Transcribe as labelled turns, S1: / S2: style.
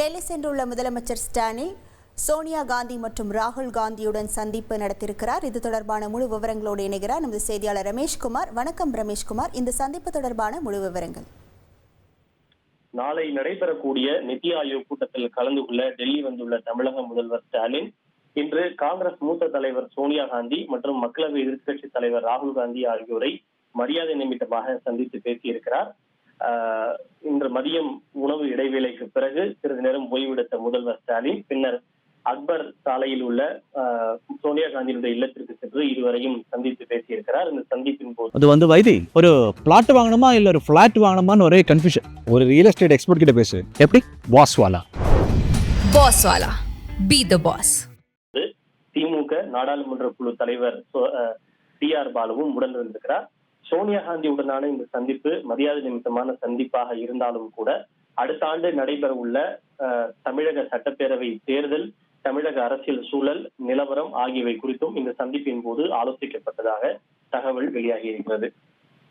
S1: டெல்லி சென்றுள்ள முதலமைச்சர் ஸ்டாலின் சோனியா காந்தி மற்றும் ராகுல் காந்தியுடன் சந்திப்பு நடத்தியிருக்கிறார். இது தொடர்பான முழு விவரங்களோடு இணைகிறார் நமது செய்தியாளர் ரமேஷ்குமார். வணக்கம் ரமேஷ்குமார், இந்த சந்திப்பு தொடர்பான முழு விவரங்கள்.
S2: நாளை நடைபெறக்கூடிய நித்தி ஆயோக் கூட்டத்தில் கலந்து கொள்ள டெல்லி வந்துள்ள தமிழக முதல்வர் ஸ்டாலின் இன்று காங்கிரஸ் மூத்த தலைவர் சோனியா காந்தி மற்றும் மக்களவை எதிர்க்கட்சி தலைவர் ராகுல் காந்தி ஆகியோரை மரியாதை நிமித்தமாக சந்தித்து பேசியிருக்கிறார். இன்று மதியம் உணவு இடைவேளைக்கு பிறகு சிறிது நேரம் ஓய்வெடுத்த முதல்வர் ஸ்டாலின் பின்னர் அக்பர் சாலையில் உள்ள சோனியா காந்தியினுடைய இல்லத்திற்கு சென்று இருவரையும் சந்தித்து பேசியிருக்கிறார். இந்த சந்திப்பின் போது
S3: அது வைத்தி ஒரு பிளாட் வாங்கணுமா இல்ல ஒரு பிளாட் வாங்கணுமான்னு ஒரே கன்ஃபியூஷன். ஒரு ரியல் எஸ்டேட் எக்ஸ்பர்ட் கிட்ட பேசு. எப்படி? பாஸ்வாலா
S4: பி தி பாஸ்.
S2: திமுக நாடாளுமன்ற குழு தலைவர் டி.ஆர். பாலுவும் உடனிருந்திருக்கிறார். சோனியா காந்தியுடனான இந்த சந்திப்பு மரியாதை நிமித்தமான சந்திப்பாக இருந்தாலும் கூட அடுத்த ஆண்டு நடைபெற உள்ள தமிழக சட்டப்பேரவை தேர்தல், தமிழக அரசியல் சூழல் நிலவரம் ஆகியவை குறித்தும் இந்த சந்திப்பின் போது ஆலோசிக்கப்பட்டதாக தகவல் வெளியாகி இருக்கிறது.